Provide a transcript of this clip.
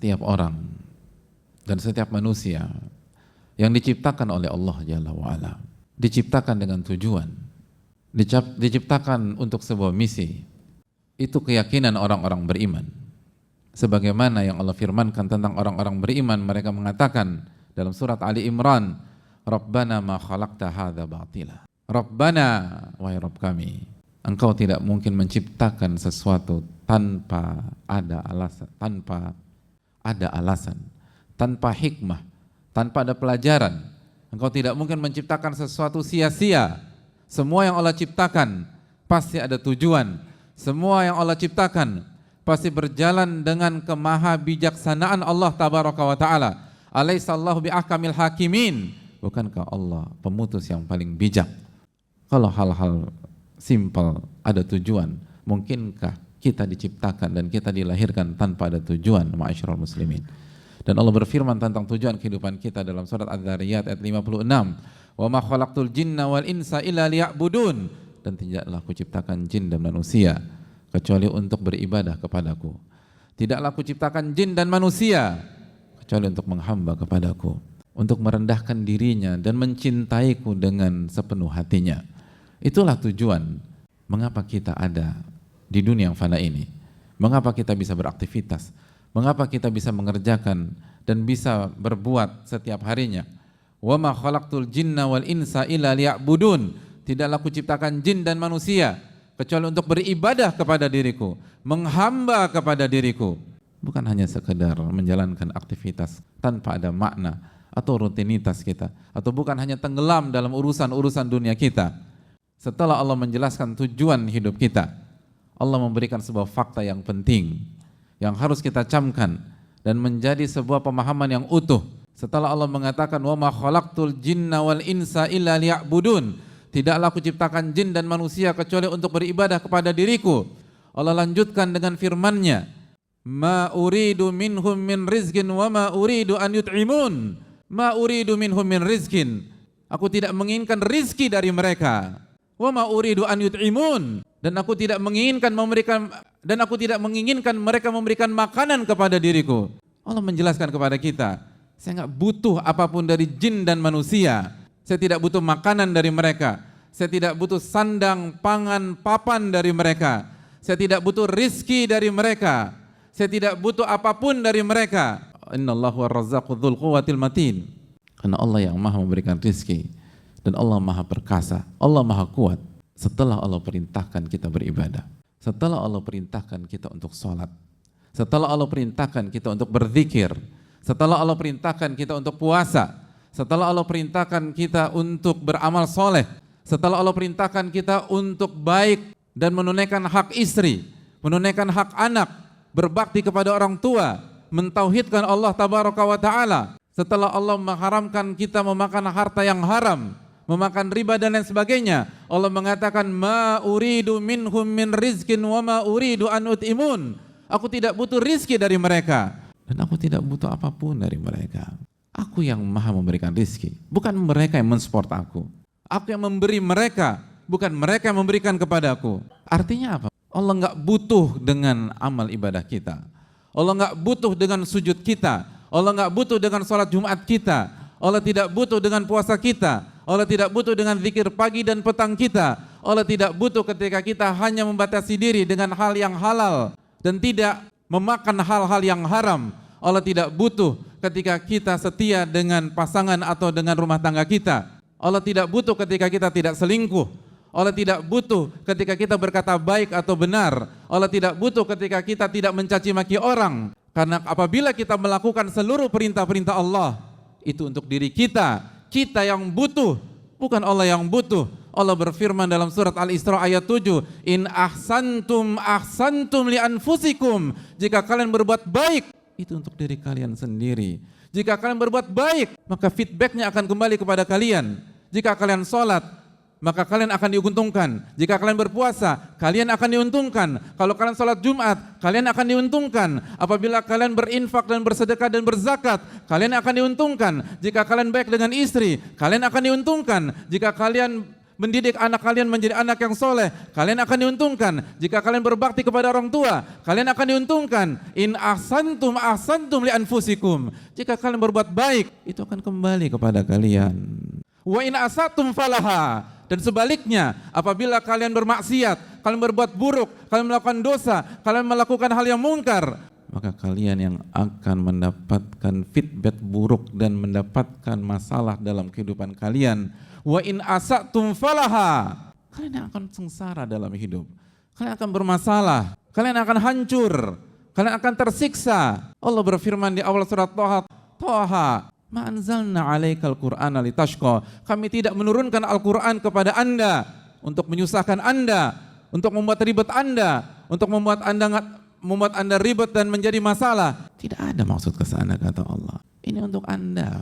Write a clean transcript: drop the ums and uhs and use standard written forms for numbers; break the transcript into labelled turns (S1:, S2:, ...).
S1: setiap orang dan setiap manusia yang diciptakan oleh Allah Jalla wa'ala, diciptakan dengan tujuan, diciptakan untuk sebuah misi. Itu keyakinan orang-orang beriman. Sebagaimana yang Allah firmankan tentang orang-orang beriman, mereka mengatakan dalam surat Ali Imran, Rabbana ma khalaqta hadza batila. Rabbana, wahai Rabb kami, Engkau tidak mungkin menciptakan sesuatu tanpa ada alasan, tanpa hikmah, tanpa ada pelajaran. Engkau tidak mungkin menciptakan sesuatu sia-sia. Semua yang Allah ciptakan pasti ada tujuan. Semua yang Allah ciptakan pasti berjalan dengan kemaha bijaksanaan Allah tabaraka wa ta'ala. Alaihissallahu bi'ahkamil hakimin. Bukankah Allah pemutus yang paling bijak? Kalau hal-hal simpel ada tujuan, mungkinkah kita diciptakan dan kita dilahirkan tanpa ada tujuan, ma'asyiral muslimin? Dan Allah berfirman tentang tujuan kehidupan kita dalam surat Az-Zariyat ayat 56, wa ma khalaqtul jinna wal insa illa liya'budun, dan tidaklah aku ciptakan jin dan manusia kecuali untuk beribadah kepadaku. Tidaklah aku ciptakan jin dan manusia kecuali untuk menghamba kepadaku, untuk merendahkan dirinya dan mencintaiku dengan sepenuh hatinya. Itulah tujuan mengapa kita ada di dunia yang fana ini. Mengapa kita bisa beraktivitas, mengapa kita bisa mengerjakan dan bisa berbuat setiap harinya. Wa ma khalaqtul jinna wal insa illa liya'budun. Tidaklah aku ciptakan jin dan manusia kecuali untuk beribadah kepada diriku, menghamba kepada diriku. Bukan hanya sekedar menjalankan aktivitas tanpa ada makna atau rutinitas kita, atau bukan hanya tenggelam dalam urusan-urusan dunia kita. Setelah Allah menjelaskan tujuan hidup kita, Allah memberikan sebuah fakta yang penting yang harus kita camkan dan menjadi sebuah pemahaman yang utuh. Setelah Allah mengatakan wa ma khalaqtul jinna wal insa illa liya'budun, tidaklah aku ciptakan jin dan manusia kecuali untuk beribadah kepada diriku. Allah lanjutkan dengan firman-Nya, ma uridu minhum min rizqin wa ma uridu an yut'imun. Ma uridu minhum min rizqin, aku tidak menginginkan rizki dari mereka. Wa ma uridu an yut'imun, dan aku tidak menginginkan mereka memberikan makanan kepada diriku. Allah menjelaskan kepada kita, saya enggak butuh apapun dari jin dan manusia. Saya tidak butuh makanan dari mereka. Saya tidak butuh sandang, pangan, papan dari mereka. Saya tidak butuh rizki dari mereka. Saya tidak butuh apapun dari mereka. Innallahu ar-razzaqu dzul quwwatil matin. Karena Allah yang maha memberikan rizki dan Allah maha perkasa, Allah maha kuat. Setelah Allah perintahkan kita beribadah, setelah Allah perintahkan kita untuk sholat, setelah Allah perintahkan kita untuk berzikir, setelah Allah perintahkan kita untuk puasa, setelah Allah perintahkan kita untuk beramal soleh, setelah Allah perintahkan kita untuk baik dan menunaikan hak istri, menunaikan hak anak, berbakti kepada orang tua, mentauhidkan Allah tabaraka wa ta'ala, setelah Allah mengharamkan kita memakan harta yang haram, memakan riba dan lain sebagainya, Allah mengatakan ma uridu minhum min rizkin wa ma uridu an ut'imun. Aku tidak butuh rizki dari mereka dan aku tidak butuh apapun dari mereka. Aku yang maha memberikan rizki, bukan mereka yang mensupport aku. Aku yang memberi mereka, bukan mereka yang memberikan kepada aku. Artinya apa? Allah enggak butuh dengan amal ibadah kita. Allah enggak butuh dengan sujud kita. Allah enggak butuh dengan sholat Jumat kita. Allah tidak butuh dengan puasa kita. Allah tidak butuh dengan zikir pagi dan petang kita. Allah tidak butuh ketika kita hanya membatasi diri dengan hal yang halal dan tidak memakan hal-hal yang haram. Allah tidak butuh ketika kita setia dengan pasangan atau dengan rumah tangga kita. Allah tidak butuh ketika kita tidak selingkuh. Allah tidak butuh ketika kita berkata baik atau benar. Allah tidak butuh ketika kita tidak mencaci maki orang. Karena apabila kita melakukan seluruh perintah-perintah Allah, itu untuk diri kita. Kita yang butuh, bukan Allah yang butuh. Allah berfirman dalam surat Al-Isra ayat 7, in ahsantum ahsantum li anfusikum. Jika kalian berbuat baik, itu untuk diri kalian sendiri. Jika kalian berbuat baik, maka feedbacknya akan kembali kepada kalian. Jika kalian sholat, maka kalian akan diuntungkan. Jika kalian berpuasa, kalian akan diuntungkan. Kalau kalian sholat Jumat, kalian akan diuntungkan. Apabila kalian berinfak dan bersedekah dan berzakat, kalian akan diuntungkan. Jika kalian baik dengan istri, kalian akan diuntungkan. Jika kalian mendidik anak kalian menjadi anak yang soleh, kalian akan diuntungkan. Jika kalian berbakti kepada orang tua, kalian akan diuntungkan. In ahsantum ahsantum li anfusikum. Jika kalian berbuat baik, itu akan kembali kepada kalian. Wa in asatum falaha. Dan sebaliknya, apabila kalian bermaksiat, kalian berbuat buruk, kalian melakukan dosa, kalian melakukan hal yang mungkar, maka kalian yang akan mendapatkan feedback buruk dan mendapatkan masalah dalam kehidupan kalian. Wa in asatum falaha. Kalian yang akan sengsara dalam hidup. Kalian akan bermasalah, kalian akan hancur, kalian akan tersiksa. Allah berfirman di awal surat Thaha, ma anzalna 'alaikal qur'ana litashqa. Kami tidak menurunkan Al-Qur'an kepada Anda untuk menyusahkan Anda, untuk membuat ribet Anda, untuk membuat Anda ribet dan menjadi masalah. Tidak ada maksud ke sana, kata Allah. Ini untuk Anda.